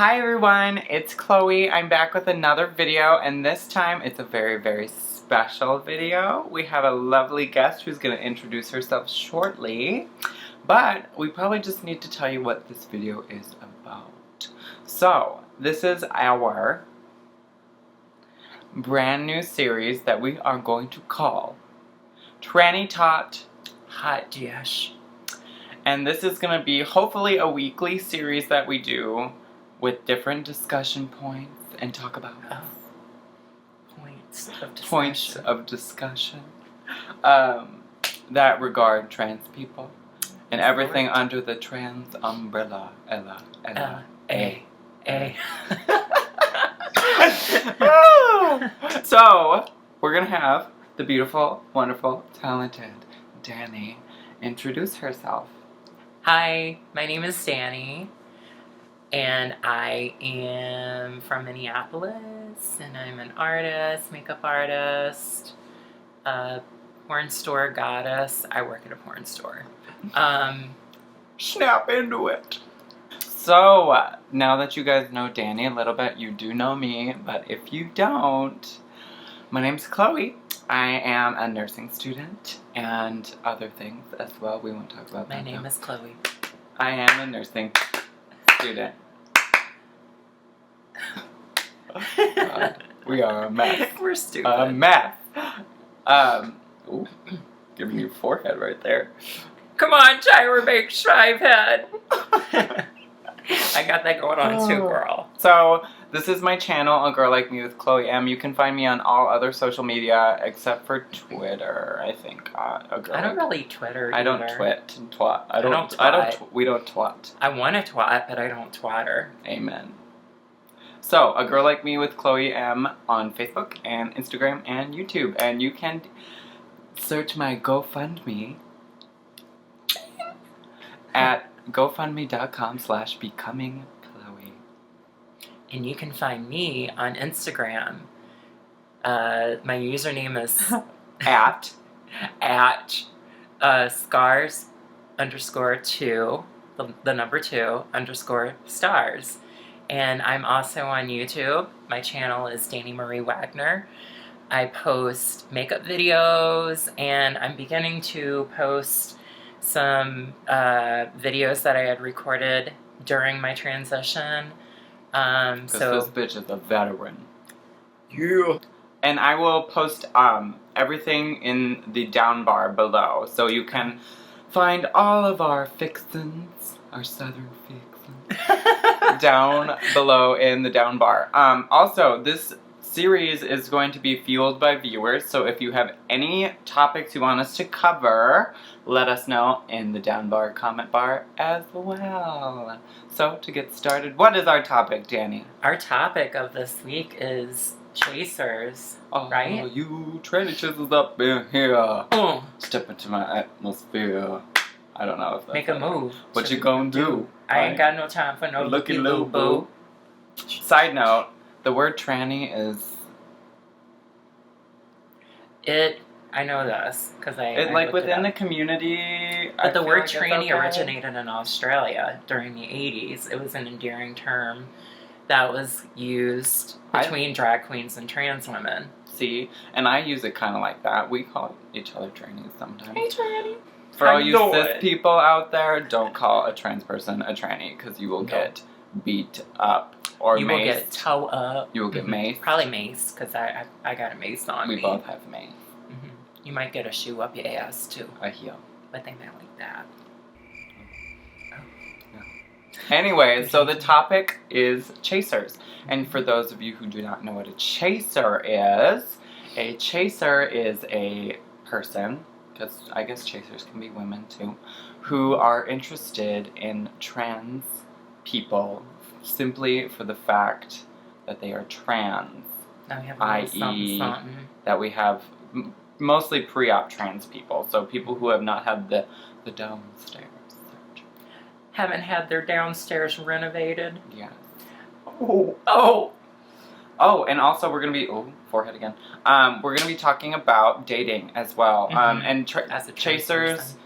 Hi everyone, it's Chloe. I'm back with another video, and this time it's a very, very special video. We have a lovely guest who's going to introduce herself shortly, but we probably just need to tell you what this video is about. So, this is our brand new series that we are going to call Tranny Taught Hot Dish. And this is going to be hopefully a weekly series that we do with different discussion points and talk about points of discussion that regard trans people and everything under the trans umbrella. So, we're going to have the beautiful, wonderful, talented Dani introduce herself. Hi, my name is Dani, and I am from Minneapolis, and I'm an artist, makeup artist, porn store goddess. I work at a porn store. Snap into it. So, now that you guys know Dani a little bit, you do know me, but if you don't, my name's Chloe. I am a nursing student and other things as well. We won't talk about that. My name is Chloe. I am a nursing student. God, we are a mess. We're stupid. A mess. Ooh, giving you forehead right there. Come on, Tyra Banks Shivehead. I got that going on too, girl. So, this is my channel, A Girl Like Me with Chloe M. You can find me on all other social media except for Twitter, I think. I don't really Twitter. I don't either. twit and twat. We don't twat. I want to twat, but I don't twatter. Amen. So, A Girl Like Me with Chloe M on Facebook and Instagram and YouTube. And you can search my GoFundMe at gofundme.com/becomingchloe. And you can find me on Instagram. My username is at scars_2, the number 2_stars. And I'm also on YouTube. My channel is Dani Marie Wagner. I post makeup videos, and I'm beginning to post some videos that I had recorded during my transition. Because So this bitch is a veteran. Yeah. And I will post everything in the down bar below, so you can find all of our fixins, our southern fixins, down below in the down bar. Also, this series is going to be fueled by viewers, so if you have any topics you want us to cover, let us know in the down bar comment bar as well. So, to get started, what is our topic, Dani? our topic of this week is chasers, right? Oh, you tranny chasers up in here. Step into my atmosphere. I don't know if that's Make a move. What you gonna do? I ain't got no time for no Looky looky-loo boo. Side note, the word tranny is... I know this, because I It, like, looked it within up. the community... But the word it's tranny okay. originated in Australia during the 80s. It was an endearing term that was used between drag queens and trans women. See? And I use it kind of like that. We call each other trannies sometimes. Hey, tranny. For all you know cis it. people out there, don't call a trans person a tranny, because you will get beat up or You maced. will get toe up. You will get maced. Probably mace, because I got a mace on me. We both have mace. You might get a shoe up your ass, too. A heel. But they meant like that. Anyway, so the topic is chasers. And for those of you who do not know what a chaser is a person, because I guess chasers can be women too, who are interested in trans people simply for the fact that they are trans. Now we have a little i.e. something. that we have mostly pre-op trans people, so people who have not had the downstairs surgery. Haven't had their downstairs renovated. Yes. Oh! Oh, and also we're gonna be forehead again. We're gonna be talking about dating as well. And As a trans chasers person.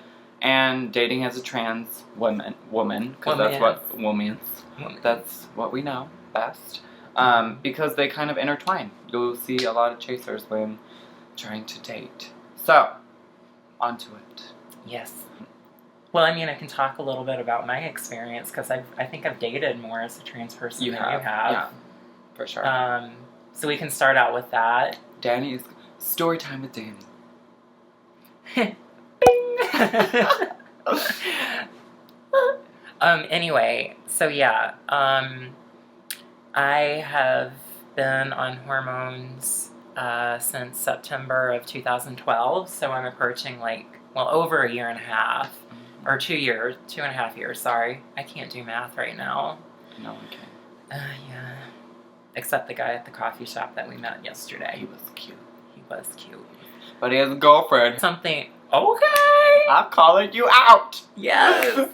and dating as a trans woman, because that's what we know best. Because they kind of intertwine. You'll see a lot of chasers when trying to date. So, onto it. Yes. Well, I mean, I can talk a little bit about my experience because I think I've dated more as a trans person than you have. Yeah, for sure. So we can start out with that. Dani's story time with Dani. Anyway, so yeah, I have been on hormones since September of 2012, so I'm approaching over a year and a half, or 2 years, 2.5 years, sorry. I can't do math right now. No one can. Yeah. Except the guy at the coffee shop that we met yesterday. He was cute. He was cute. But he has a girlfriend. Okay. I'm calling you out. Yes.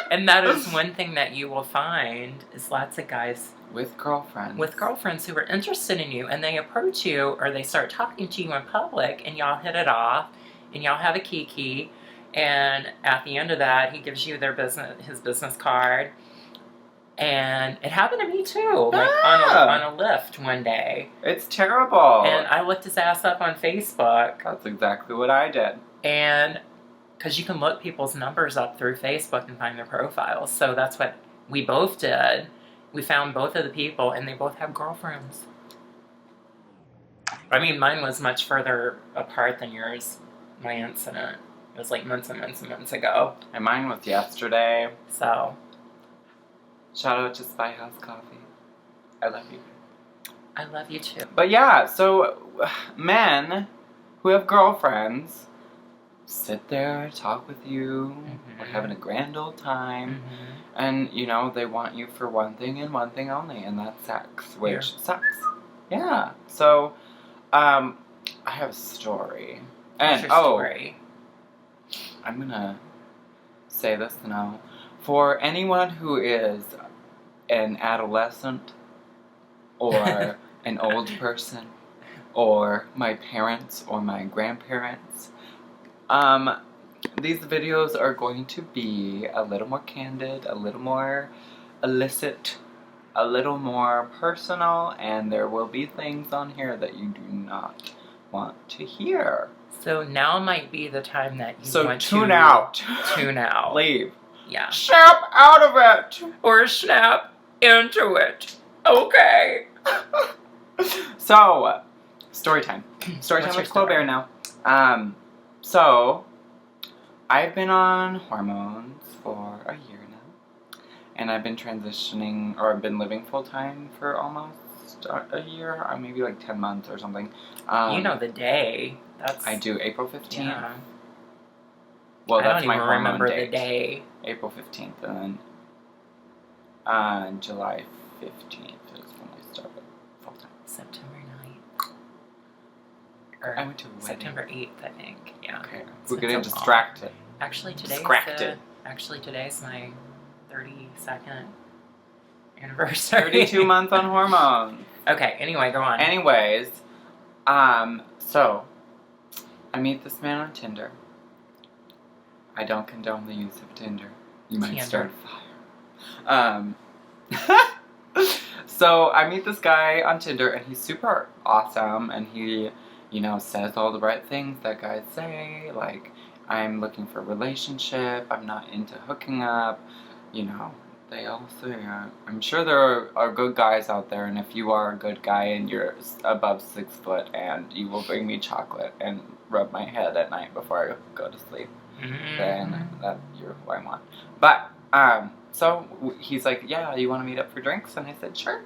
And that is one thing that you will find is lots of guys with girlfriends who are interested in you, and they approach you or they start talking to you in public, and y'all hit it off, and y'all have a kiki, and at the end of that, he gives you his business card. And it happened to me too, on a lift one day. It's terrible. And I looked his ass up on Facebook. That's exactly what I did. And because you can look people's numbers up through Facebook and find their profiles. So that's what we both did. We found both of the people, and they both have girlfriends. I mean, mine was much further apart than yours, my incident. It was like months and months and months ago. And mine was yesterday. So... shout out to Spy House Coffee. I love you. I love you too. But yeah, so men who have girlfriends sit there, talk with you, we're having a grand old time, and, they want you for one thing and one thing only, and that's sex, which sucks. Yeah. So, I have a story. What's your story? I'm gonna say this now. For anyone who is an adolescent or an old person or my parents or my grandparents, these videos are going to be a little more candid, a little more illicit, a little more personal, and there will be things on here that you do not want to hear. So now might be the time that you want to... tune out. Tune out. Leave. Yeah. Snap out of it! Or snap into it. Okay. So, story time. Story time with Colbert now. So, I've been on hormones for a year now. And I've been transitioning, or I've been living full-time for almost a year, or maybe like 10 months or something. You know the day. I do, April 15th. Yeah. Well, that's I don't my even hormone remember date. the day. April 15th, and then July 15th is when I started full-time. September 9th. Or I went to a wedding. September 8th, I think. Yeah. Okay, we're getting distracted. Actually, today's my 32nd anniversary. 32 months on hormones. Okay, anyway, go on. Anyways, so, I meet this man on Tinder. I don't condone the use of Tinder. You might start a fire. So, I meet this guy on Tinder, and he's super awesome, and he, says all the right things that guys say, like, I'm looking for a relationship, I'm not into hooking up, they all say, I'm sure there are good guys out there, and if you are a good guy and you're above 6 foot, and you will bring me chocolate and rub my head at night before I go to sleep, then you're who I want. But, so he's like, yeah, you want to meet up for drinks? And I said, sure.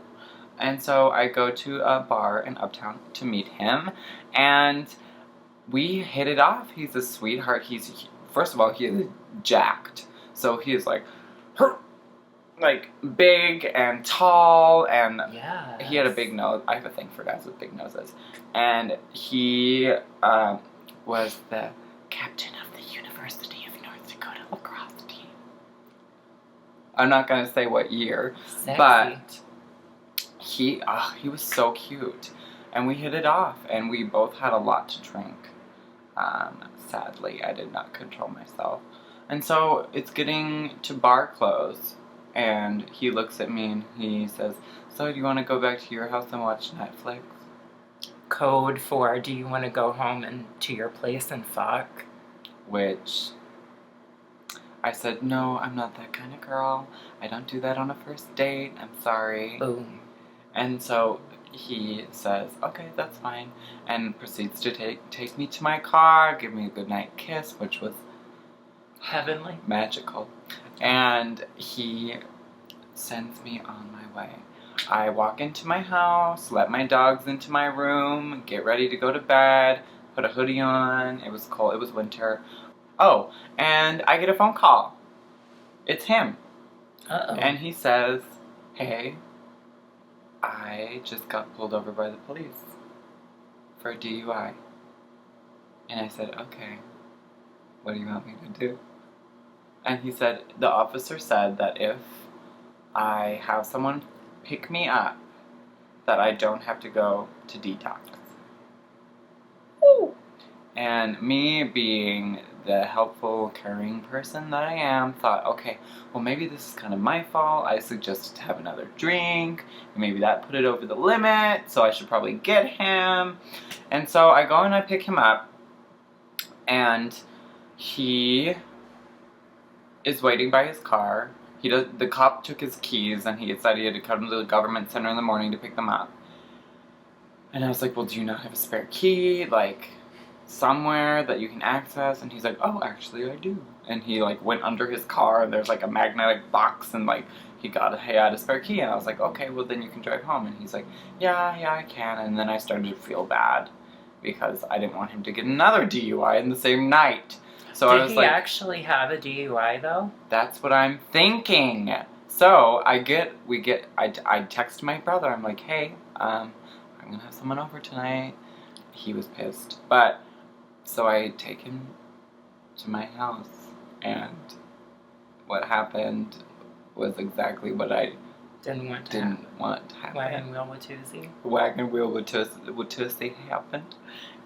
And so I go to a bar in Uptown to meet him, and we hit it off. He's a sweetheart. First of all, he is jacked. So he is like big and tall, and he had a big nose. I have a thing for guys with big noses. And he was the captain of the University of North Dakota lacrosse team. I'm not going to say what year, but he was so cute. And we hit it off, and we both had a lot to drink. Sadly, I did not control myself. And so it's getting to bar close, and he looks at me and he says, "So, do you want to go back to your house and watch Netflix?" Code for, do you want to go home and to your place and fuck? Which I said, "No, I'm not that kind of girl. I don't do that on a first date. I'm sorry." Boom. And so he says, "Okay, that's fine," and proceeds to take me to my car, give me a goodnight kiss, which was Heavenly. magical. And he sends me on my way. I walk into my house, let my dogs into my room, get ready to go to bed, put a hoodie on. It was cold, it was winter. Oh, and I get a phone call. It's him. Uh-oh. And he says, "Hey, I just got pulled over by the police for a DUI." And I said, "Okay, what do you want me to do?" And he said, "The officer said that if I have someone pick me up, that I don't have to go to detox." Ooh. And me being the helpful, caring person that I am, thought, okay, well, maybe this is kind of my fault. I suggested to have another drink. Maybe that put it over the limit, so I should probably get him. And so I go and I pick him up, and he is waiting by his car. The cop took his keys, and he said he had to come to the government center in the morning to pick them up. And I was like, "Well, do you not have a spare key, like, somewhere that you can access?" And he's like, "Oh, actually, I do." And he, like, went under his car, and there's, like, a magnetic box, and, like, he had a spare key. And I was like, "Okay, well, then you can drive home." And he's like, yeah, I can." And then I started to feel bad, because I didn't want him to get another DUI in the same night. So I was Did he like, actually have a DUI, though? that's what I'm thinking. So I text my brother. I'm like, "Hey, I'm gonna have someone over tonight." He was pissed, but so I take him to my house, and what happened was exactly what I Didn't want to happen. Wagon wheel with Tuesday. Wagon wheel with Tuesday happened,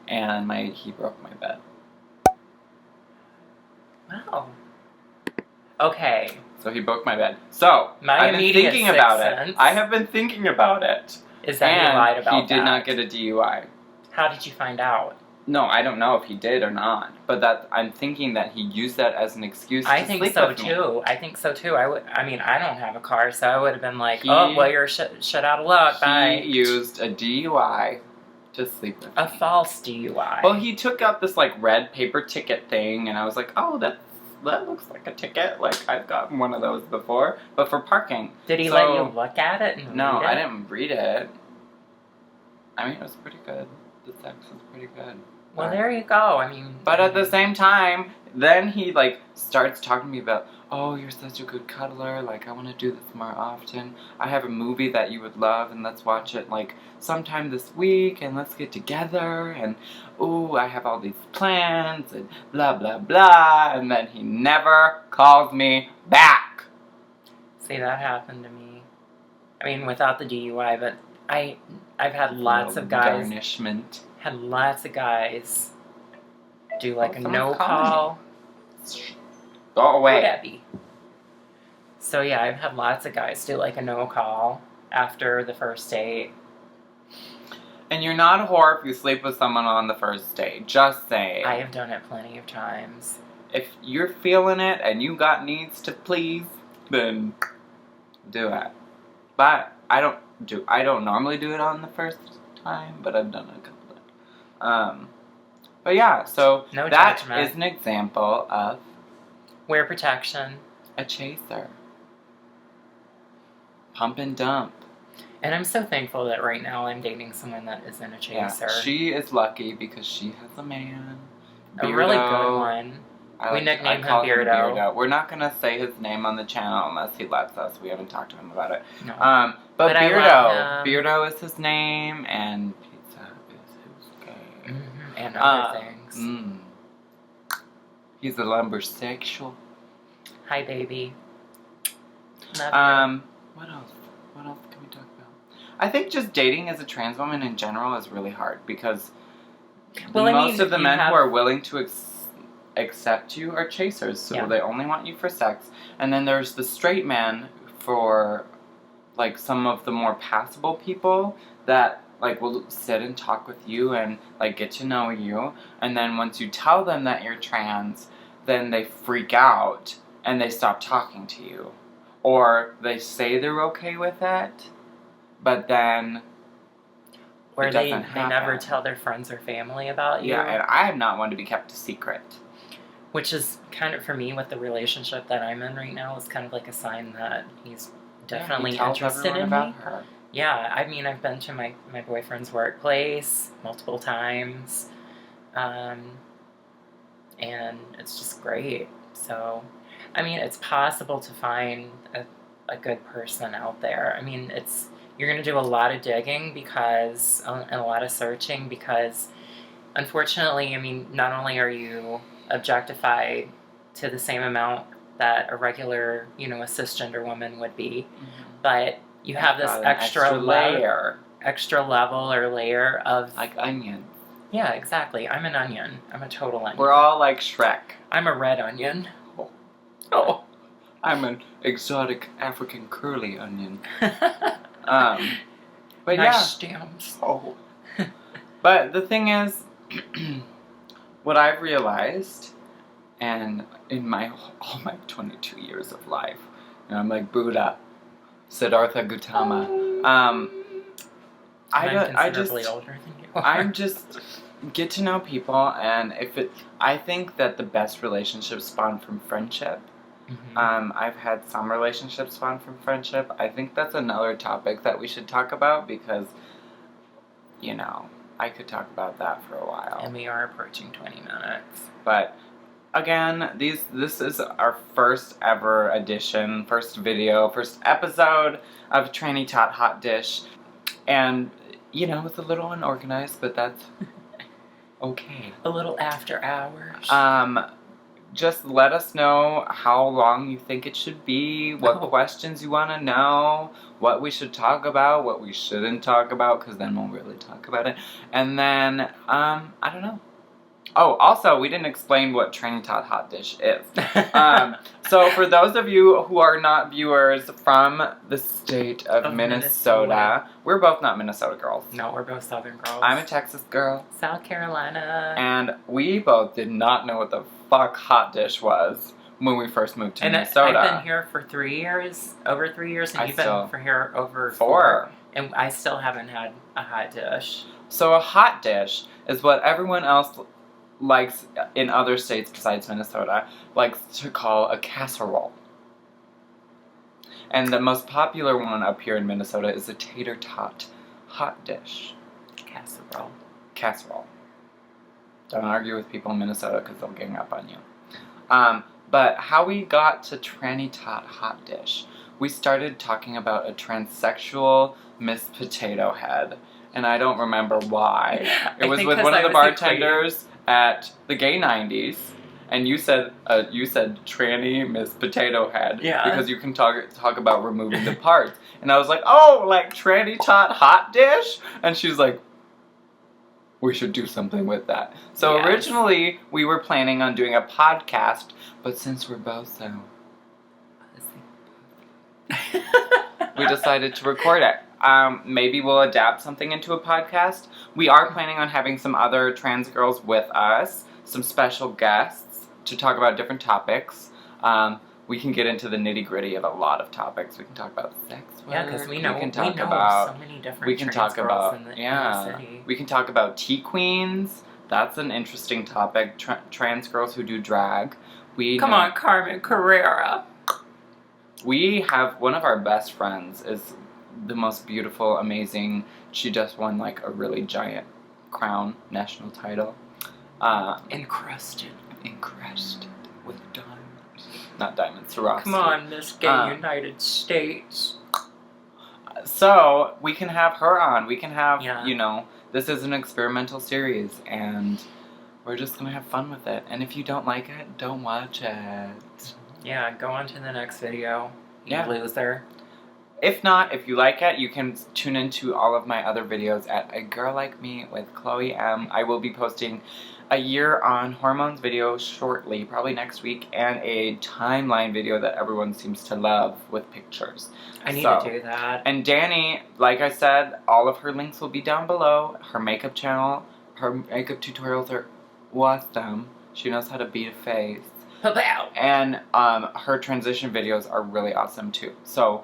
and he broke my bed. Wow. Okay. So he broke my bed. So My I've been immediate thinking sixth about sense it. I have been thinking about it. is that he lied about he did not get a DUI. How did you find out? No, I don't know if he did or not. But I'm thinking that he used that as an excuse I to think sleep so with me. too. I think so too. I mean, I don't have a car, so I would have been like, "Oh, well, you're shut out of luck." Bye. He used a DUI to sleep with me. A false DUI. Well, he took out this like red paper ticket thing, and I was like, "Oh, that looks like a ticket. Like I've gotten one of those before, but for parking." Did he let you look at it and No, read it? I didn't read it. I mean, it was pretty good. The sex was pretty good. Well, there you go. I mean, But at the same time, then he like starts talking to me about, "Oh, you're such a good cuddler. Like I want to do this more often. I have a movie that you would love, and let's watch it like sometime this week, and let's get together. And ooh, I have all these plans, and blah blah blah." And then he never calls me back. see, that happened to me. I mean, without the DUI, but I've had lots of guys. Garnishment. Had lots of guys do like a someone's no calling call. Go away. Debbie. So yeah, I've had lots of guys do like a no call after the first date. And you're not a whore if you sleep with someone on the first date. Just saying. I have done it plenty of times. If you're feeling it and you got needs to please, then do it. But I don't normally do it on the first time, but I've done it a couple times. But yeah, so No that judgment. is an example of Wear protection. a chaser. Pump and dump. And I'm so thankful that right now I'm dating someone that isn't a chaser. Yeah, she is lucky because she has a man. A really good one. We nicknamed him Beardo. We're not gonna say his name on the channel unless he lets us. We haven't talked to him about it. No. But I Beardo. love him. Beardo is his name, and pizza is his game. Mm-hmm. And other things. He's a lumbersexual. Hi, baby. Love you. What else? What else can we talk about? I think just dating as a trans woman in general is really hard because Well, most of the you men have- who are willing to accept you are chasers, so Yeah. they only want you for sex. And then there's the straight man for, like, some of the more passable people that, like, will sit and talk with you and, like, get to know you. And then once you tell them that you're trans, then they freak out and they stop talking to you. Or they say they're okay with it, but then Or it they doesn't never happen. tell their friends or family about you. Yeah, and I am not one to be kept a secret. Which is kind of, for me, with the relationship that I'm in right now, is kind of like a sign that he's definitely he tells interested everyone in about me. her. Yeah, I mean, I've been to my boyfriend's workplace multiple times, and it's just great. So, I mean, it's possible to find a good person out there. I mean, you're going to do a lot of digging because, and a lot of searching because, unfortunately, I mean, not only are you objectified to the same amount that a regular, a cisgender woman would be, but you have this extra layer. Extra level or layer of... Like onion. Yeah, exactly. I'm an onion. I'm a total onion. We're all like Shrek. I'm a red onion. Oh. I'm an exotic African curly onion. But nice stems. Oh. But the thing is, what I've realized, and in all my 22 years of life, I'm like Buddha, Siddhartha Gautama. I'm I just older than you are. I'm just get to know people, and I think that the best relationships spawn from friendship. Mm-hmm. I've had some relationships spawn from friendship. I think that's another topic that we should talk about because, I could talk about that for a while. And we are approaching 20 minutes. But again, this is our first ever edition, first video, first episode of Tranny Tot Hot Dish. And, it's a little unorganized, but that's okay. A little after hours. Just let us know how long you think it should be, what questions you want to know, what we should talk about, what we shouldn't talk about, because then we'll really talk about it. And then, I don't know. Oh, also, we didn't explain what Tranny Tot Hot Dish is. So for those of you who are not viewers from the state of Minnesota, we're both not Minnesota girls. No, we're both Southern girls. I'm a Texas girl. South Carolina. And we both did not know what the fuck hot dish was when we first moved to Minnesota. I've been here for 3 years, over 3 years, and you've been for here over 4. And I still haven't had a hot dish. So a hot dish is what everyone else likes in other states besides Minnesota likes to call a casserole. And the most popular one up here in Minnesota is a tater tot hot dish. Casserole. Don't argue with people in Minnesota because they'll gang up on you. But how we got to Tranny Tot Hot Dish, we started talking about a transsexual Miss Potato Head. And I don't remember why. It was with one of the bartenders at the Gay 90s, and you said Tranny Miss Potato Head because you can talk about removing the parts, and I was like, oh, like Tranny Tot Hot Dish, and she's like, we should do something with that. So originally we were planning on doing a podcast, but since we're both so we decided to record it. Maybe we'll adapt something into a podcast. We are planning on having some other trans girls with us, some special guests to talk about different topics. We can get into the nitty-gritty of a lot of topics. We can talk about sex work. Yeah, because we know so many different trans girls in the city. We can talk about tea queens. That's an interesting topic. Trans girls who do drag. Come on, Carmen Carrera. We have one of our best friends is the most beautiful, amazing. She just won like a really giant crown national title. Encrusted with diamonds. Not diamonds, Swarovski. Come on, Miss Gay United States. So we can have her on. We can have, this is an experimental series, and we're just gonna have fun with it. And if you don't like it, don't watch it. Yeah, go on to the next video. You loser. If not, if you like it, you can tune into all of my other videos at A Girl Like Me with Chloe M. I will be posting a year on hormones video shortly, probably next week, and a timeline video that everyone seems to love with pictures. I need to do that. And Dani, like I said, all of her links will be down below. Her makeup channel, her makeup tutorials are awesome. She knows how to beat a face. And her transition videos are really awesome too. So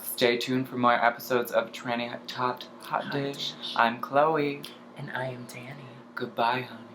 stay tuned for more episodes of Tranny Hot Dish. I'm Chloe. And I am Dani. Goodbye, hon.